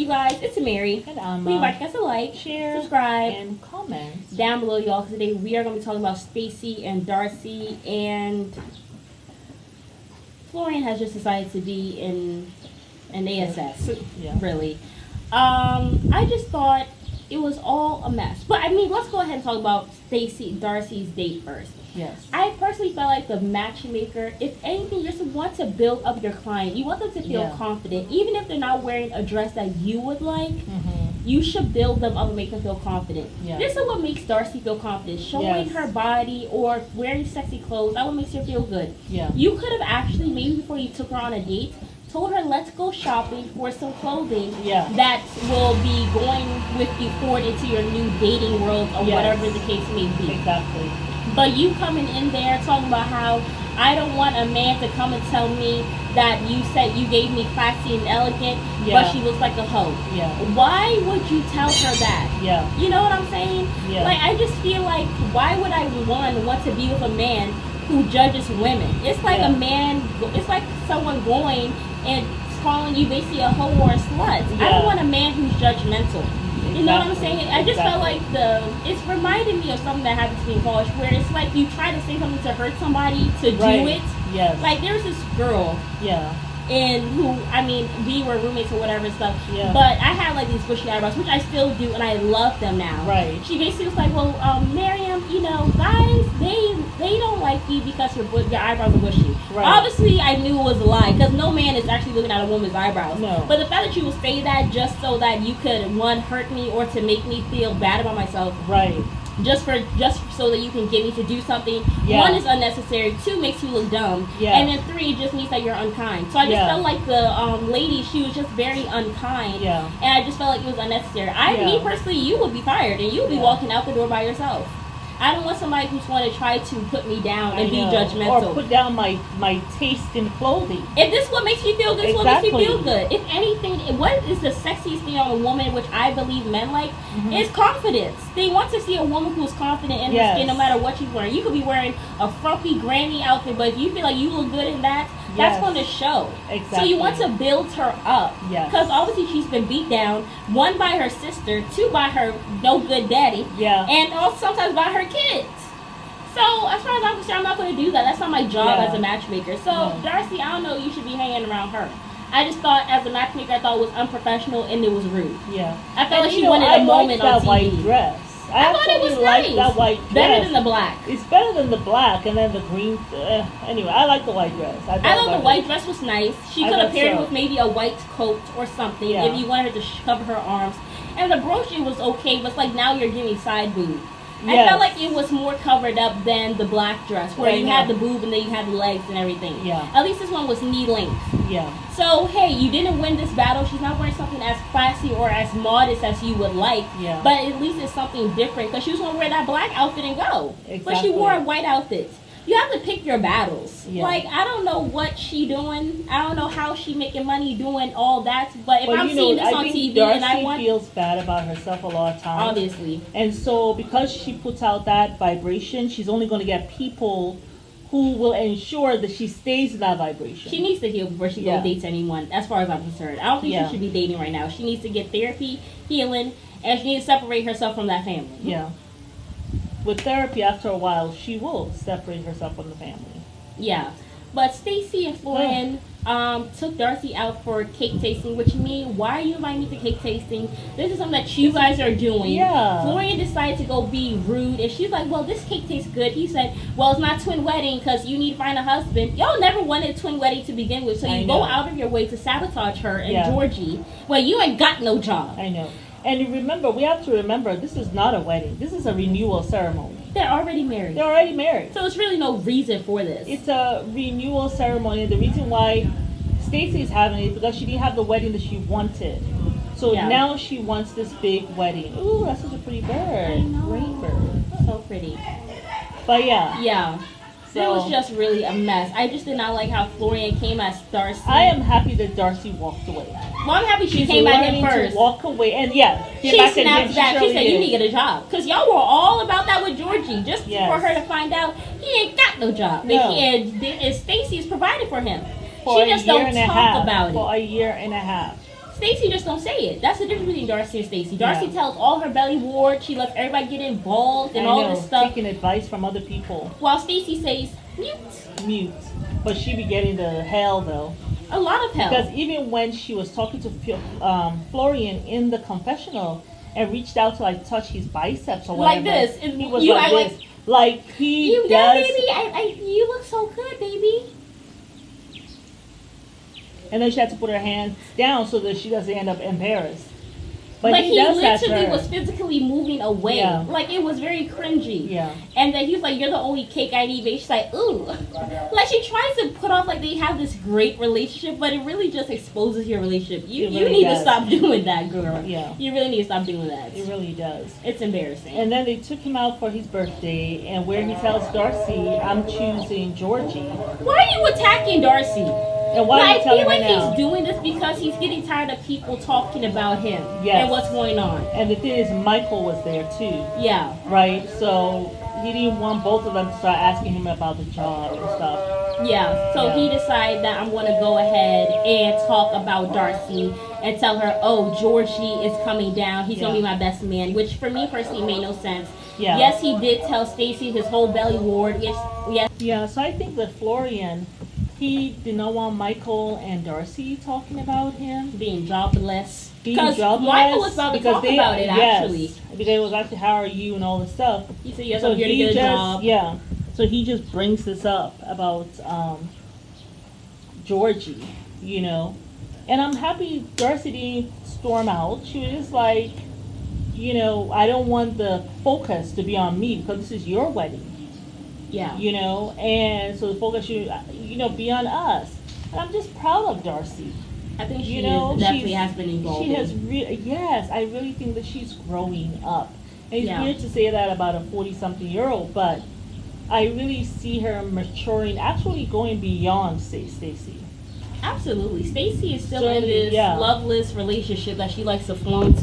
you guys? It's Mary. And Leave us a like, share, subscribe, and comment down below, y'all. Because today we are going to be talking about Stacey and Darcey, and Florian has just decided to be in an ASS. Yeah. Really. I just thought it was all a mess. But I mean, let's go ahead and talk about Darcey's date first. Yes. I personally felt like the matchmaker, if anything, you just want to build up your client. You want them to feel confident. Even if they're not wearing a dress that you would like, you should build them up and make them feel confident. Yeah. This is what makes Darcey feel confident. Showing her body or wearing sexy clothes, that what makes her feel good. Yeah. You could have actually, maybe before you took her on a date, told her, let's go shopping for some clothing that will be going with you forward into your new dating world or whatever the case may be. Exactly. But you coming in there talking about how I don't want a man to come and tell me that you said you gave me classy and elegant, but she looks like a hoe. Yeah. Why would you tell her that? Yeah. You know what I'm saying? Yeah. Like, I just feel like, why would I want to be with a man who judges women? It's like a man, it's like someone going and calling you basically a hoe or a slut. I don't want a man who's judgmental. You know what I'm saying? I just felt like it's reminding me of something that happened to me in college, where it's like you try to say something to hurt somebody to do it. Yes. Like, there's this girl. Yeah. And who, I mean, we were roommates or whatever and stuff. Yeah. But I had like these bushy eyebrows, which I still do, and I love them now. Right. She basically was like, well, Maryam, you know, guys, they don't like you because your eyebrows are bushy. Right. Obviously, I knew it was a lie, because no man is actually looking at a woman's eyebrows. No. But the fact that you would say that just so that you could, one, hurt me, or to make me feel bad about myself. Right. Just so that you can get me to do something. One is unnecessary. Two makes you look dumb. And then three just means that you're unkind. So I just felt like the lady, she was just very unkind. And I just felt like it was unnecessary. Me personally, you would be fired and you would be walking out the door by yourself. I don't want somebody who's going to try to put me down and be judgmental. Or put down my taste in clothing. If this is what makes you feel good, this is what makes you feel good. If anything, what is the sexiest thing on a woman, which I believe men like, is confidence. They want to see a woman who's confident in her skin no matter what she's wearing. You could be wearing a frumpy granny outfit, but if you feel like you look good in that, that's going to show. Exactly. So you want to build her up. Because obviously she's been beat down, one by her sister, two by her no good daddy, and also sometimes by her kids. So as far as I'm concerned, I'm not going to do that. That's not my job as a matchmaker. So Darcey, I don't know, you should be hanging around her. I just thought, as a matchmaker, I thought it was unprofessional and it was rude. Yeah. I felt like she wanted a moment on TV. White dress. I thought it was nice. That white dress. Better than the black. It's better than the black, and then the green. Anyway, I like the white dress. I thought the white dress was nice. She could have paired it with maybe a white coat or something if you wanted her to cover her arms. And the brooch, was okay, but it's like now you're giving side boob. I felt like it was more covered up than the black dress, where you had the boob and then you had the legs and everything. Yeah. At least this one was knee length. Yeah. So, hey, you didn't win this battle. She's not wearing something as classy or as modest as you would like. Yeah. But at least it's something different, because she was going to wear that black outfit and go. Exactly. But she wore a white outfit. You have to pick your battles. Yeah. Like, I don't know what she doing. I don't know how she making money doing all that. But if I'm seeing this on TV Darcey and I want... feels bad about herself a lot of times. Obviously. And so because she puts out that vibration, she's only going to get people who will ensure that she stays in that vibration. She needs to heal before she goes dates anyone, as far as I'm concerned. I don't think she should be dating right now. She needs to get therapy, healing, and she needs to separate herself from that family. Yeah. With therapy, after a while, she will separate herself from the family. Yeah. But Stacey and Florian took Darcey out for cake tasting, which means, why are you inviting me to cake tasting? This is something that you guys are doing. Yeah. Florian decided to go be rude, and she's like, well, this cake tastes good. He said, well, it's not twin wedding because you need to find a husband. Y'all never wanted a twin wedding to begin with, so you go out of your way to sabotage her and Georgie. Well, you ain't got no job. I know. And remember, we have to remember, this is not a wedding. This is a renewal ceremony. They're already married. They're already married. So there's really no reason for this. It's a renewal ceremony. The reason why Stacey is having it is because she didn't have the wedding that she wanted. So now she wants this big wedding. Ooh, that's such a pretty bird. I know. Great bird. So pretty. But yeah. Yeah. So it was just really a mess. I just did not like how Florian came as Darcey. I am happy that Darcey walked away. Well, I'm happy she came at him first. To walk away, and she snapped back. She said, "You need to get a job," because y'all were all about that with Georgie, just for her to find out he ain't got no job. No. And Stacey is providing for him. She just don't talk about it for a year and a half. Stacey just don't say it. That's the difference between Darcey and Stacey. Darcey tells all her belly ward. She lets everybody get involved and all this stuff. Taking advice from other people. While Stacey says, mute. Mute. But she be getting the hell, though. A lot of hell. Because even when she was talking to Florian in the confessional and reached out to like touch his biceps or whatever. Like this. And he was like this. Like he you does. Yeah, baby. You look so good, baby. And then she had to put her hands down so that she doesn't end up embarrassed. But like he does literally was physically moving away. Yeah. Like it was very cringy. Yeah. And then he was like, "You're the only cake I need." Babe. She's like, "Ooh." Like she tries to put off like they have this great relationship, but it really just exposes your relationship. You need to stop doing that, girl. Yeah. You really need to stop doing that. It really does. It's embarrassing. And then they took him out for his birthday, and where he tells Darcey, "I'm choosing Georgie." Why are you attacking Darcey? And why are you telling her now? I feel like he's doing this because he's getting tired of people talking about him and what's going on. And the thing is, Michael was there too. Yeah. Right? So he didn't want both of them to start asking him about the job and stuff. Yeah. So he decided that I'm going to go ahead and talk about Darcey and tell her, oh, Georgie is coming down. He's going to be my best man, which for me personally made no sense. Yeah. Yes, he did tell Stacey his whole belly ward. Yes. Yeah, so I think that Florian, he did not want Michael and Darcey talking about him. Being jobless. Because Michael was about to talk about it, actually. Because it was actually, how are you and all this stuff. He said, yes, I'm here to get a job. Yeah. So he just brings this up about Georgie, you know. And I'm happy Darcey didn't storm out. She was just like, you know, I don't want the focus to be on me because this is your wedding. Yeah. You know, and so the focus should, you know, be on us. And I'm just proud of Darcey. I think she definitely has been involved. She has yes, I really think that she's growing up. And it's weird to say that about a 40-something-year-old, but I really see her maturing, actually going beyond Stacey. Absolutely. Stacey is still in this loveless relationship that she likes to flaunt.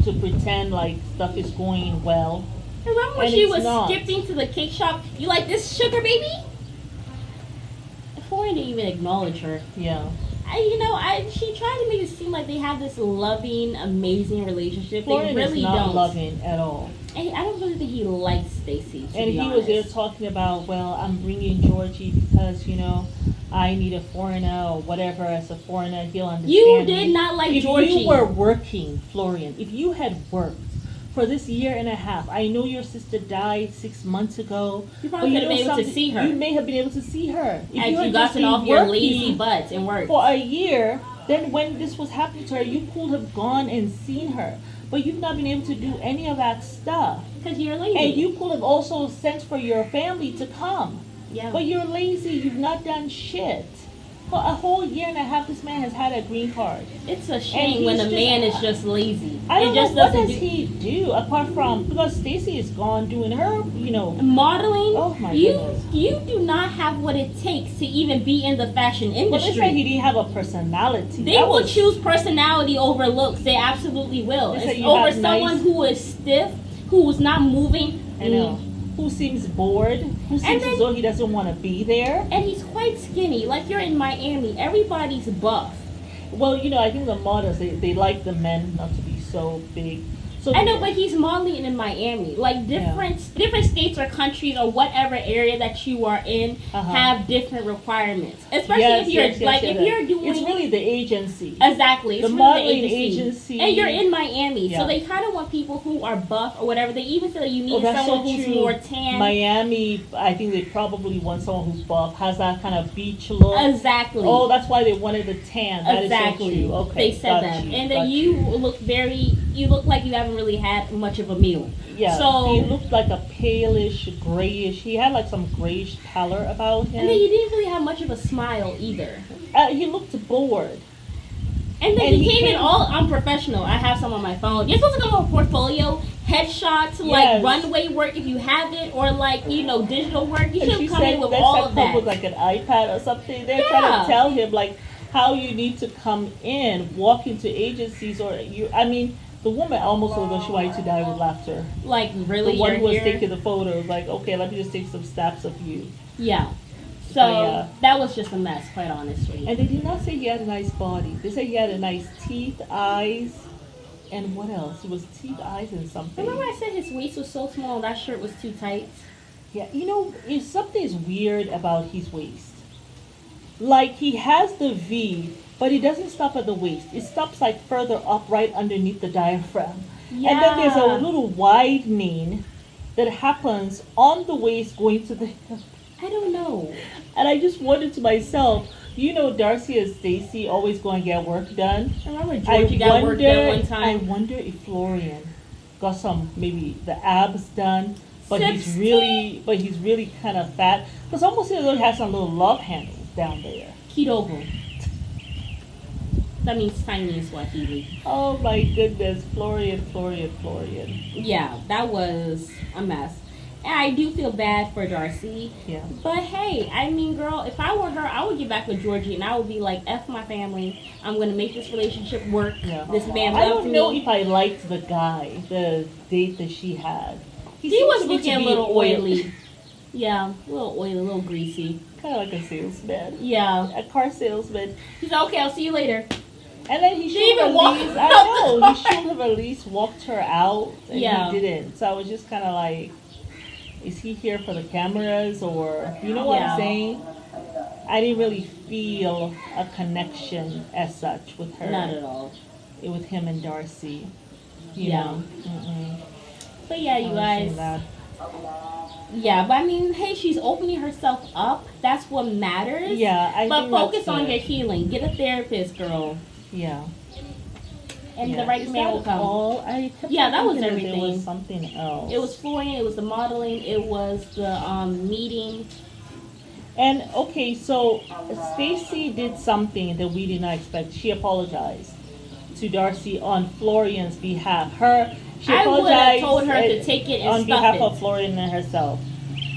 To pretend like stuff is going well. Remember when she was skipping to the cake shop? You like this sugar baby? Florian didn't even acknowledge her. Yeah. She tried to make it seem like they have this loving, amazing relationship. Florian they really is not don't. loving at all. And I don't really think he likes Stacey. And he was there talking about, well, I'm bringing Georgie because, you know, I need a foreigner or whatever. As a foreigner, he'll understand. You did not like Georgie. If you were working, Florian, if you had worked for this year and a half, I know your sister died 6 months ago. You probably could have been able to see her. You may have been able to see her. If you had gotten off your lazy butts and worked for a year, then when this was happening to her, you could have gone and seen her. But you've not been able to do any of that stuff. Because you're lazy. And you could have also sent for your family to come. Yeah. But you're lazy. You've not done shit. For a whole year and a half, this man has had a green card. It's a shame when a man is just lazy. I don't know, what does he do apart from, because Stacey is gone doing her, you know. Modeling. Oh my goodness. You do not have what it takes to even be in the fashion industry. Well, they said he didn't have a personality. They will choose personality over looks. They absolutely will. It's over someone who is stiff, who's not moving. I know. Who seems bored, who seems as though he doesn't want to be there. And he's quite skinny. Like, you're in Miami. Everybody's buff. Well, you know, I think the models, they like the men not to be so big. So I know, but he's modeling in Miami. Like, different states or countries or whatever area that you are in have different requirements. Especially if you're if you're doing. It's really the agency. Exactly. It's the really modeling the agency. And you're in Miami, so they kind of want people who are buff or whatever. They even say that you need someone who's more tan. Miami, I think they probably want someone who's buff, has that kind of beach look. Exactly. Oh, that's why they wanted the tan. That exactly. Is so true. Okay. They said that, and then you look like you haven't really had much of a meal. Yeah. So he looked like a palish, grayish. He had like some grayish pallor about him. And then he didn't really have much of a smile either. He looked bored. And then he came in all unprofessional. I have some on my phone. You're supposed to come with a portfolio, headshots, like runway work if you have it, or like, you know, digital work. You should come in with all of that. With like an iPad or something. They're trying to tell him like how you need to come in, walk into agencies, or the woman almost looked like she wanted to die with laughter. Like, really? The one who was taking the photos, like, okay, let me just take some snaps of you. Yeah. So that was just a mess, quite honestly. And they did not say he had a nice body. They said he had a nice teeth, eyes, and what else? It was teeth, eyes, and something. Remember I said his waist was so small, that shirt was too tight? Yeah, you know, something's weird about his waist. Like, he has the V, but it doesn't stop at the waist. It stops, like, further up right underneath the diaphragm. Yeah. And then there's a little widening that happens on the waist going to the hip. I don't know. And I just wondered to myself, you know, Darcey and Stacey always go and get work done. I remember Georgie got work done one time. I wonder if Florian got some, maybe the abs done, but 60? he's really kind of fat. Because almost he has some little love handles down there. Kidogo. That means tiny in Swahili. Oh my goodness, Florian. Yeah, that was a mess. And I do feel bad for Darcey. Yeah. But hey, I mean, girl, if I were her, I would get back with Georgie and I would be like, F my family. I'm going to make this relationship work. Yeah. This man loved me. I don't know if I liked the guy, the date that she had. He was looking a little oily. Yeah, a little oily, a little greasy. Kind of like a salesman. Yeah. A car salesman. He's like, okay, I'll see you later. And then he should have at least walked her out, and he didn't. So I was just kind of like, is he here for the cameras, or, you know what I'm saying? I didn't really feel a connection as such with her. Not at all. With him and Darcey. You know? Mm-mm. But yeah, you guys. Yeah, but I mean, hey, she's opening herself up. That's what matters. Yeah, but focus on your healing. Get a therapist, girl. Yeah. And the right man will come. That was everything. There was something else. It was Florian. It was the modeling. It was the meeting. And okay, so Stacey did something that we did not expect. She apologized to Darcey on Florian's behalf. She I would have apologized told her to take it and on stuff behalf it. of Florian and herself.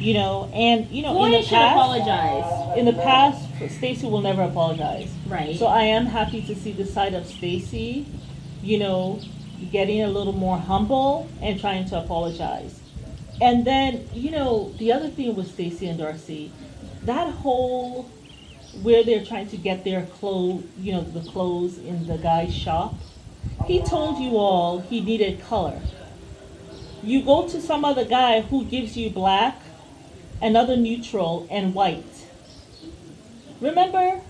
You know, and you know, Florian in the should past, apologize. In the past, Stacey will never apologize. Right. So I am happy to see the side of Stacey, you know, getting a little more humble and trying to apologize. And then, you know, the other thing with Stacey and Darcey, that whole where they're trying to get their clothes, you know, the clothes in the guy's shop. He told you all he needed color. You go to some other guy who gives you black, another neutral, and white. Remember?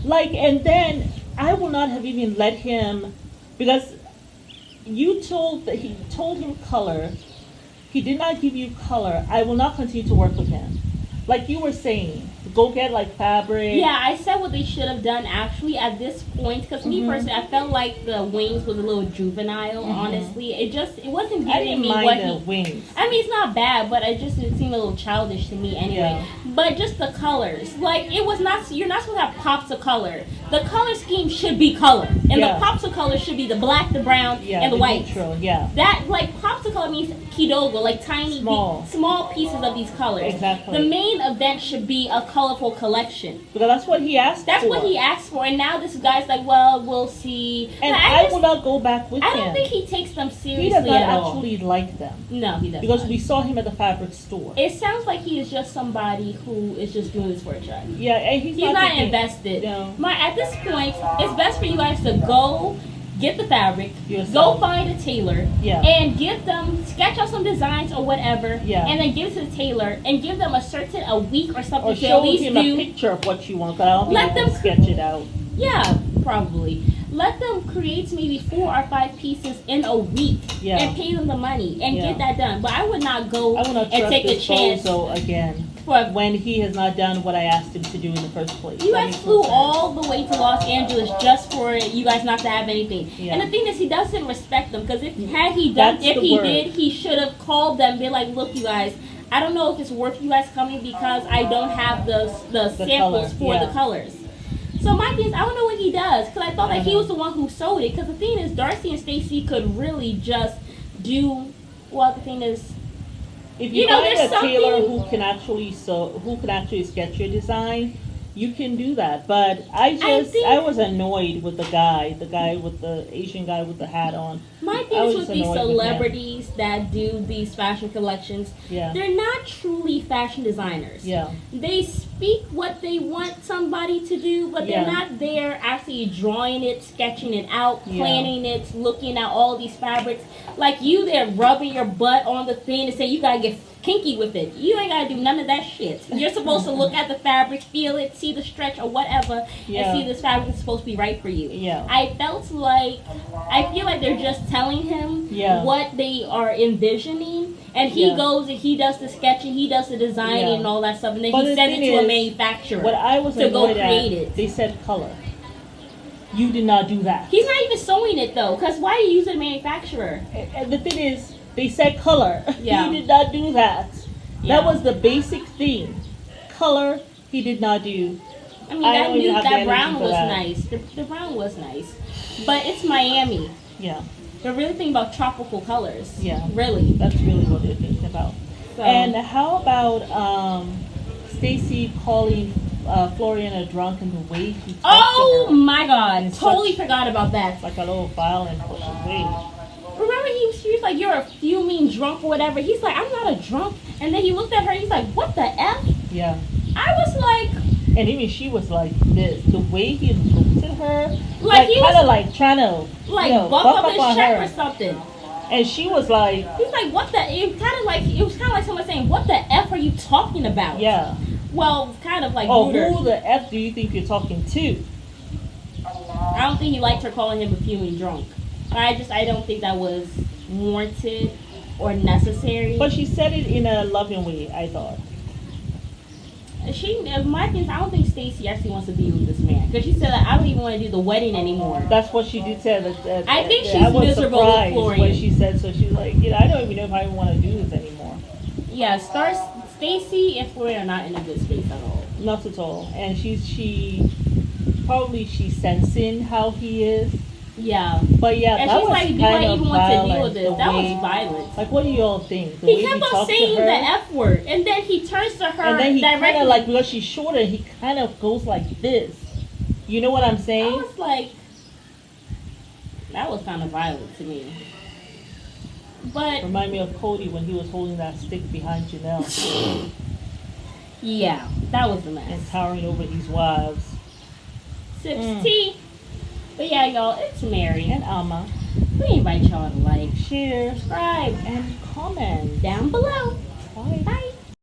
Like, and then I will not have even let him, because he told him color. He did not give you color. I will not continue to work with him. Like you were saying, go get like fabric. Yeah, I said what they should have done actually at this point, because me personally, I felt like the wings was a little juvenile. Honestly, it wasn't giving me what he. Wings. I mean, it's not bad, but it seemed a little childish to me anyway. Yeah. But just the colors, like it was not. You're not supposed to have pops of color. The color scheme should be color, and the pops of color should be the black, the brown, and the white. Neutral, yeah. That like pops of color means kidogo, like tiny, small pieces of these colors. Exactly. The main event should be a colorful collection. Because that's what he asked for. That's what he asked for, and now this guy's like, well, we'll see. And I will not go back with him. I don't think he takes them seriously He does not at all. actually like them. No, he doesn't. Because we saw him at the fabric store. It sounds like he is just somebody who is just doing this for a check. Yeah, and he's not invested. No. At this point, it's best for you guys to go get the fabric, yourself. Go find a tailor, and give them, sketch out some designs or whatever, and then give it to the tailor and give them a week or something or to at least him a picture of what you want, but I don't think you can sketch it out. Yeah, probably. Let them create maybe 4 or 5 pieces in a week and pay them the money and get that done. But I would not go and take a chance again when he has not done what I asked him to do in the first place. You guys flew all the way to Los Angeles just for you guys not to have anything. Yeah. And the thing is, he doesn't respect them, because if he did, he should have called them and been like, look, you guys, I don't know if it's worth you guys coming because I don't have the samples for the colors. So my thing is, I don't know what he does, because I thought that he was the one who sold it. Because the thing is, Darcey and Stacey could really just do. Well, the thing is, if you find a tailor who can actually sketch your design, You can do that, but I was annoyed with the guy with the Asian guy with the hat on. My thing is with these celebrities that do these fashion collections, they're not truly fashion designers. Yeah. They speak what they want somebody to do, but they're not there actually drawing it, sketching it out, planning it, looking at all these fabrics. Like you, they're rubbing your butt on the thing and say you gotta get kinky with it. You ain't gotta do none of that shit. You're supposed to look at the fabric, feel it, see the stretch or whatever, and see this fabric is supposed to be right for you. Yeah. I feel like they're just telling him what they are envisioning, and he goes and he does the sketching, he does the designing and all that stuff, and then he sends it to a manufacturer what I was to go create it. They said color. You did not do that. He's not even sewing it though, because why are you using a manufacturer? And the thing is, they said color. Yeah. He did not do that. Yeah. That was the basic thing. Color, he did not do. I mean, that brown was nice. The brown was nice. But it's Miami. Yeah. They're really thinking about tropical colors. Yeah. Really. That's really what they're thinking about. So. And how about Stacey calling Florian a drunk and the way he talked to her? My God. Totally forgot about that. It's like a little violent way. Remember she was like, you're a fuming drunk or whatever. He's like, I'm not a drunk. And then he looked at her and he's like, what the F? Yeah. I was like... And even she was like this. The way he looked at her, like he kind of like trying to buck up his shirt or something. And she was like, he's like, what the? It was kind of like someone saying, what the F are you talking about? Yeah. Well, kind of like. Ruder. Who the F do you think you're talking to? I don't think he liked her calling him a fuming drunk. I don't think that was warranted or necessary. But she said it in a loving way, I thought. My thing is, I don't think Stacey actually wants to be with this man, because she said that I don't even want to do the wedding anymore. That's what she did say. I think she's miserable with Florian. When she said so, she's like, I don't even know if I want to do this anymore. Yeah, Stacey and Florian are not in a good space at all. Not at all. And she's sensing how he is. Yeah. But yeah, and that she's was like, do I even want to deal with this? That was violent. Like, what do you all think? He kept on saying the F word, and then he turns to her and then he directly. Kind of like, because she's shorter, he kind of goes like this. You know what I'm saying? I was like, that was kind of violent to me. But remind me of Cody when he was holding that stick behind Janelle. Yeah, that was a mess. And towering over these wives. Sips tea. But yeah, y'all, it's Mary and Alma. We invite y'all to like, share, subscribe, and comment down below. Bye. Bye.